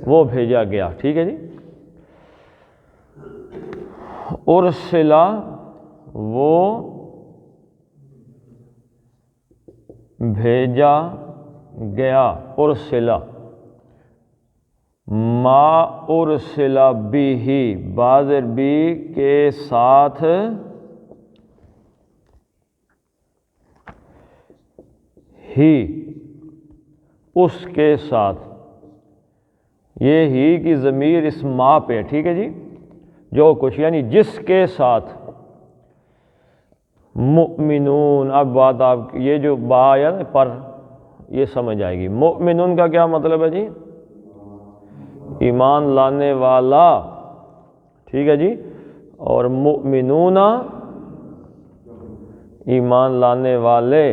وہ بھیجا گیا. ٹھیک ہے جی. ارسلا وہ بھیجا گیا. ارسلا ما ارسلا بھی بازر بھی کے ساتھ ہی اس کے ساتھ. یہ ہی کی ضمیر اس ما پہ. ٹھیک ہے جی. جو کچھ یعنی جس کے ساتھ. مؤمنون. اب بات آپ یہ جو با آیا نا پر یہ سمجھ آئے گی. مؤمنون کا کیا مطلب ہے جی؟ ایمان لانے والا. ٹھیک ہے جی. اور مؤمنون ایمان لانے والے.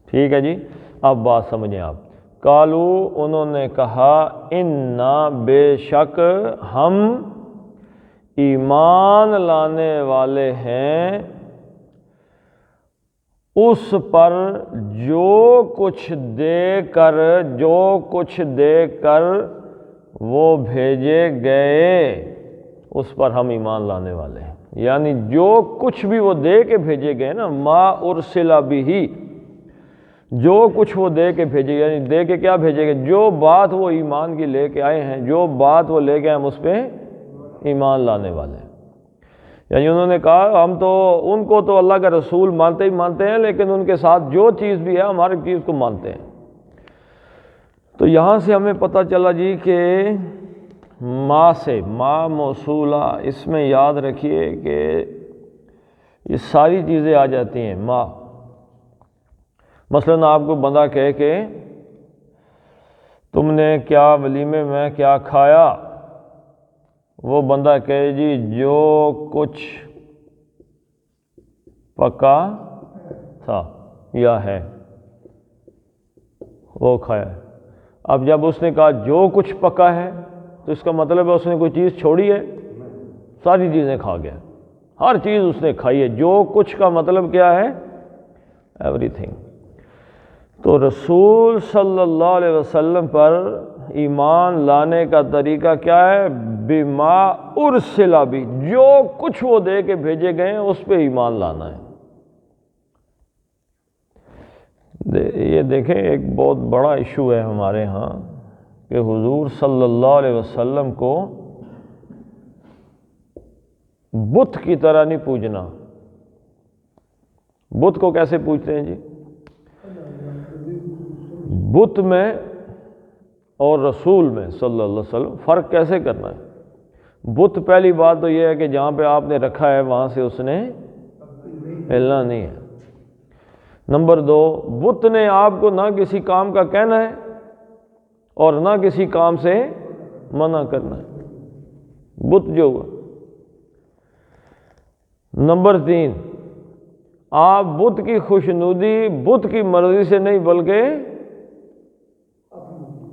ٹھیک ہے جی. اب بات سمجھیں آپ. قالو انہوں نے کہا انا بے شک ہم ایمان لانے والے ہیں اس پر جو کچھ دے کر وہ بھیجے گئے. اس پر ہم ایمان لانے والے ہیں یعنی جو کچھ بھی وہ دے کے بھیجے گئے نا. ما ارسلا بھی جو کچھ وہ دے کے بھیجے گئے یعنی دے کے کیا بھیجے گئے. جو بات وہ ایمان کی لے کے آئے ہیں جو بات وہ لے کے آئے ہم اس پہ ایمان لانے والے ہیں. یعنی انہوں نے کہا ہم تو ان کو تو اللہ کا رسول مانتے ہی مانتے ہیں لیکن ان کے ساتھ جو چیز بھی ہے ہماری چیز کو مانتے ہیں. تو یہاں سے ہمیں پتہ چلا جی کہ ما سے ما موصولہ اس میں یاد رکھیے کہ یہ ساری چیزیں آ جاتی ہیں. ما مثلاً آپ کو بندہ کہے کہ تم نے کیا ولیمے میں کیا کھایا. وہ بندہ کہے جی جو کچھ پکا تھا یا ہے وہ کھایا. اب جب اس نے کہا جو کچھ پکا ہے تو اس کا مطلب ہے اس نے کوئی چیز چھوڑی ہے؟ ساری چیزیں کھا گیا. ہر چیز اس نے کھائی ہے. جو کچھ کا مطلب کیا ہے؟ Every thing. تو رسول صلی اللہ علیہ وسلم پر ایمان لانے کا طریقہ کیا ہے؟ بما ارسلا بھی جو کچھ وہ دے کے بھیجے گئے ہیں اس پہ ایمان لانا ہے. یہ دیکھیں ایک بہت بڑا ایشو ہے ہمارے ہاں کہ حضور صلی اللہ علیہ وسلم کو بت کی طرح نہیں پوجنا. بت کو کیسے پوجتے ہیں جی؟ بت میں اور رسول میں صلی اللہ علیہ وسلم فرق کیسے کرنا ہے؟ بت پہلی بات تو یہ ہے کہ جہاں پہ آپ نے رکھا ہے وہاں سے اس نے ہلنا نہیں ہے. نمبر دو، بت نے آپ کو نہ کسی کام کا کہنا ہے اور نہ کسی کام سے منع کرنا ہے. بت جو ہوا. نمبر تین، آپ بت کی خوشنودی بت کی مرضی سے نہیں بلکہ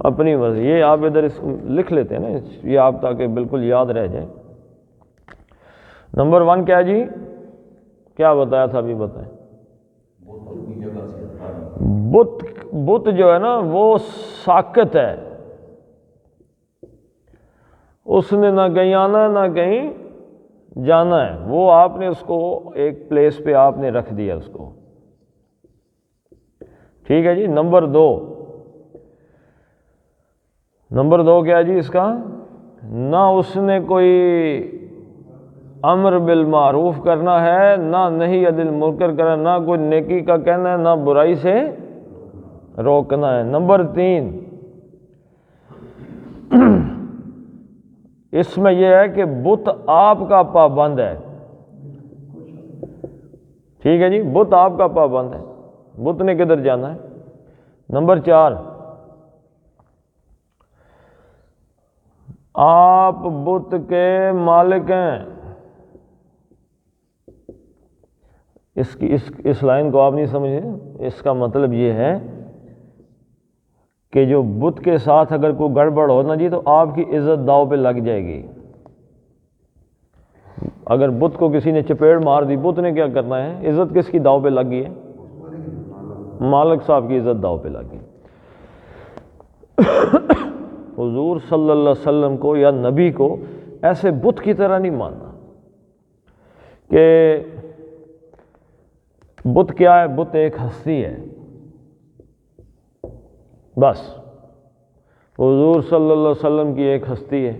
اپنی مرضی. یہ آپ ادھر اس لکھ لیتے ہیں نا یہ آپ تاکہ بالکل یاد رہ جائے. نمبر ون کیا جی؟ کیا بتایا تھا ابھی بتائیں. بت جو ہے نا وہ ساکت ہے. اس نے نہ کہیں آنا نہ کہیں جانا ہے. وہ آپ نے اس کو ایک پلیس پہ آپ نے رکھ دیا اس کو. ٹھیک ہے جی. نمبر دو کیا جی اس کا؟ نہ اس نے کوئی امر بالمعروف کرنا ہے نہ نہی عن المنکر کرنا، نہ کوئی نیکی کا کہنا ہے نہ برائی سے روکنا ہے. نمبر تین، اس میں یہ ہے کہ بت آپ کا پابند ہے. ٹھیک ہے جی. بت آپ کا پابند ہے. بت نے کدھر جانا ہے. نمبر چار، آپ بت کے مالک ہیں. اس لائن کو آپ نہیں سمجھے. اس کا مطلب یہ ہے کہ جو بت کے ساتھ اگر کوئی گڑبڑ ہو نا جی تو آپ کی عزت داؤ پہ لگ جائے گی. اگر بت کو کسی نے چپیڑ مار دی بت نے کیا کرنا ہے؟ عزت کس کی داؤ پہ لگ گئی ہے؟ مالک صاحب کی عزت داؤ پہ لگ گئی. حضور صلی اللہ علیہ وسلم کو یا نبی کو ایسے بت کی طرح نہیں ماننا کہ بت کیا ہے؟ بت ایک ہستی ہے بس، حضور صلی اللہ علیہ وسلم کی ایک ہستی ہے،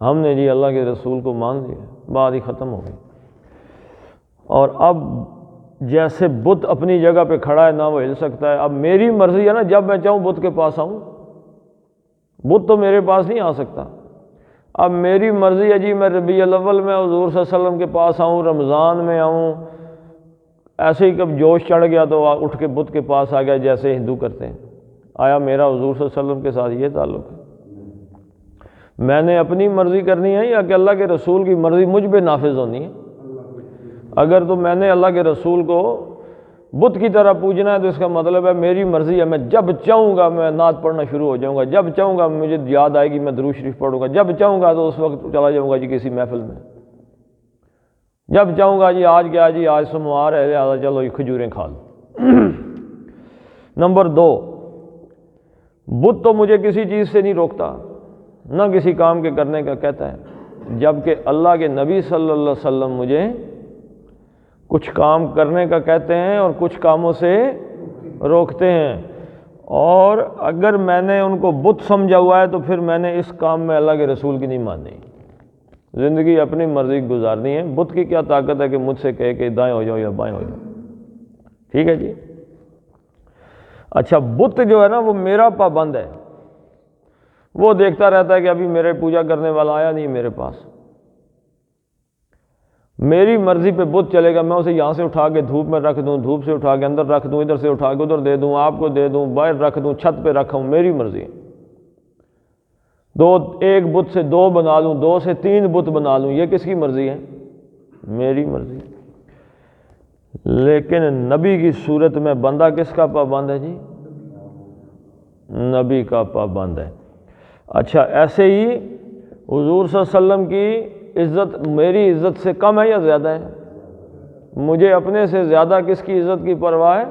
ہم نے جی اللہ کے رسول کو مان لیا، بات ہی ختم ہو گئی۔ اور اب جیسے بت اپنی جگہ پہ کھڑا ہے، نہ وہ ہل سکتا ہے، اب میری مرضی ہے نا، جب میں چاہوں بت کے پاس آؤں، بت تو میرے پاس نہیں آ سکتا۔ اب میری مرضی ہے جی میں ربیع الاول میں حضور صلی اللہ علیہ وسلم کے پاس آؤں، رمضان میں آؤں، ایسے ہی کب جوش چڑھ گیا تو اٹھ کے بت کے پاس آ گیا جیسے ہندو کرتے ہیں۔ آیا میرا حضور صلی اللہ علیہ وسلم کے ساتھ یہ تعلق ہے؟ میں نے اپنی مرضی کرنی ہے یا کہ اللہ کے رسول کی مرضی مجھ پہ نافذ ہونی ہے؟ اگر تو میں نے اللہ کے رسول کو بت کی طرح پوجنا ہے تو اس کا مطلب ہے میری مرضی ہے، میں جب چاہوں گا میں نعت پڑھنا شروع ہو جاؤں گا، جب چاہوں گا مجھے یاد آئے گی میں درود شریف پڑھوں گا، جب چاہوں گا تو اس وقت چلا جاؤں گا جی کسی محفل میں، جب چاہوں گا جی آج کیا جی آج سموار ہے لہٰذا چلو یہ کھجوریں کھا لو۔ نمبر 2، بت تو مجھے کسی چیز سے نہیں روکتا، نہ کسی کام کے کرنے کا کہتا ہے، جبکہ اللہ کے نبی صلی اللہ علیہ وسلم مجھے کچھ کام کرنے کا کہتے ہیں اور کچھ کاموں سے روکتے ہیں، اور اگر میں نے ان کو بت سمجھا ہوا ہے تو پھر میں نے اس کام میں اللہ کے رسول کی نہیں ماننی، زندگی اپنی مرضی گزارنی ہے۔ بت کی کیا طاقت ہے کہ مجھ سے کہے کہ دائیں ہو جاؤ یا بائیں ہو جاؤ؟ ٹھیک ہے جی۔ اچھا، بت جو ہے نا وہ میرا پابند ہے، وہ دیکھتا رہتا ہے کہ ابھی میرے پوجا کرنے والا آیا نہیں میرے پاس، میری مرضی پہ بت چلے گا، میں اسے یہاں سے اٹھا کے دھوپ میں رکھ دوں، دھوپ سے اٹھا کے اندر رکھ دوں، ادھر سے اٹھا کے ادھر دے دوں، آپ کو دے دوں، باہر رکھ دوں، چھت پہ رکھوں، میری مرضی ہے۔ ایک بت سے 2 بنا لوں، 2 سے 3 بت بنا لوں، یہ کس کی مرضی ہے؟ میری مرضی۔ لیکن نبی کی صورت میں بندہ کس کا پابند ہے جی؟ نبی کا پابند ہے۔ اچھا، ایسے ہی حضور صلی اللہ علیہ وسلم کی عزت میری عزت سے کم ہے یا زیادہ ہے؟ مجھے اپنے سے زیادہ کس کی عزت کی پرواہ ہے؟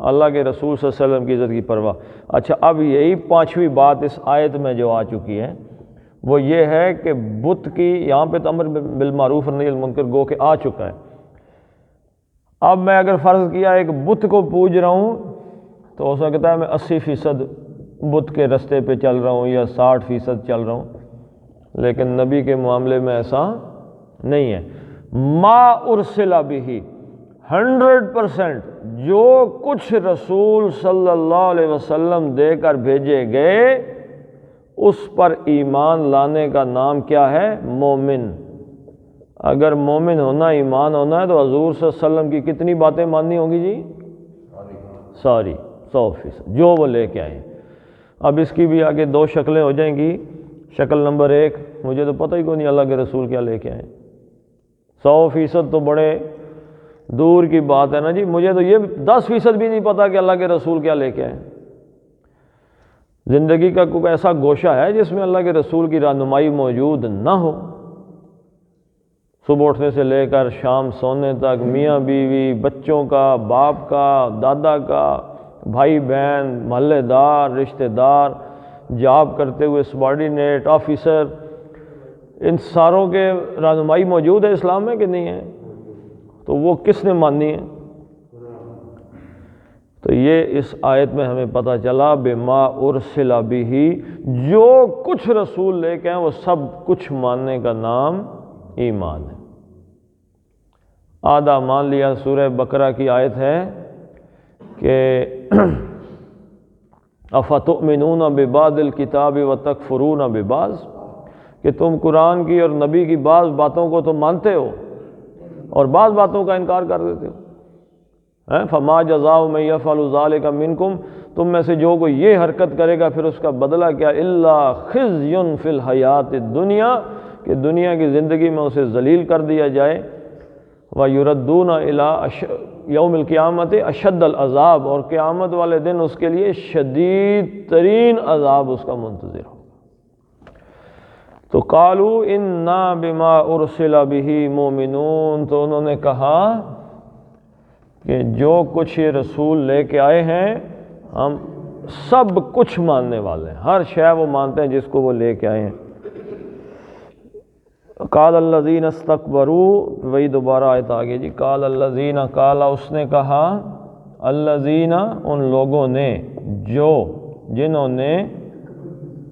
اللہ کے رسول صلی اللہ علیہ وسلم کی عزت کی پرواہ۔ اچھا، اب یہی 5ویں بات اس آیت میں جو آ چکی ہے وہ یہ ہے کہ بت کی یہاں پہ تو امر بالمعروف اور نہی عن المنکر گو کہ آ چکا ہے۔ اب میں اگر فرض کیا ایک بت کو پوج رہا ہوں تو ہو سکتا ہے میں 80% بت کے رستے پہ چل رہا ہوں یا 60% چل رہا ہوں، لیکن نبی کے معاملے میں ایسا نہیں ہے۔ ما ارسل بہ، 100% جو کچھ رسول صلی اللہ علیہ وسلم دے کر بھیجے گئے اس پر ایمان لانے کا نام کیا ہے؟ مومن۔ اگر مومن ہونا ایمان ہونا ہے تو حضور صلی اللہ علیہ وسلم کی کتنی باتیں ماننی ہوں گی جی؟ ساری، 100%، جو وہ لے کے آئے۔ اب اس کی بھی آگے 2 شکلیں ہو جائیں گی۔ شکل نمبر 1، مجھے تو پتہ ہی کوئی نہیں اللہ کے رسول کیا لے کے آئے، 100% تو بڑے دور کی بات ہے نا جی، مجھے تو یہ 10% بھی نہیں پتا کہ اللہ کے رسول کیا لے کے آئے۔ زندگی کا کوئی ایسا گوشہ ہے جس میں اللہ کے رسول کی رہنمائی موجود نہ ہو؟ صبح اٹھنے سے لے کر شام سونے تک میاں بیوی، بچوں کا، باپ کا، دادا کا، بھائی بہن، محلے دار، رشتہ دار، جاب کرتے ہوئے سبارڈینیٹ، آفیسر، ان ساروں کے رہنمائی موجود ہے اسلام میں کہ نہیں ہے؟ تو وہ کس نے ماننی ہے؟ تو یہ اس آیت میں ہمیں پتہ چلا بما ارسل بہ، جو کچھ رسول لے کے ہیں وہ سب کچھ ماننے کا نام ایمان ہے۔ آدھا مان لیا، سورہ بقرہ کی آیت ہے کہ افتؤمنون ببعض الکتاب وتکفرون ببعض، کہ تم قرآن کی اور نبی کی بعض باتوں کو تو مانتے ہو اور بعض باتوں کا انکار کر دیتے ہو۔ فما جزاء من یفعل ذلک منکم، تم میں سے جو کوئی یہ حرکت کرے گا پھر اس کا بدلہ کیا؟ الا خزی فی الحیات الدنیا، کہ دنیا کی زندگی میں اسے ذلیل کر دیا جائے، وَيُرَدُّونَ إِلَىٰ یوم القیامت اشد العذاب، اور قیامت والے دن اس کے لیے شدید ترین عذاب اس کا منتظر ہو۔ تو قالوا انا بما ارسل بہ مؤمنون، تو انہوں نے کہا کہ جو کچھ یہ رسول لے کے آئے ہیں ہم سب کچھ ماننے والے ہیں، ہر شے وہ مانتے ہیں جس کو وہ لے کے آئے ہیں۔ قال الذین استکبروا، وہی دوبارہ آیت آگے جی، قال الذین، قال اس نے کہا، الذین ان لوگوں نے، جنہوں نے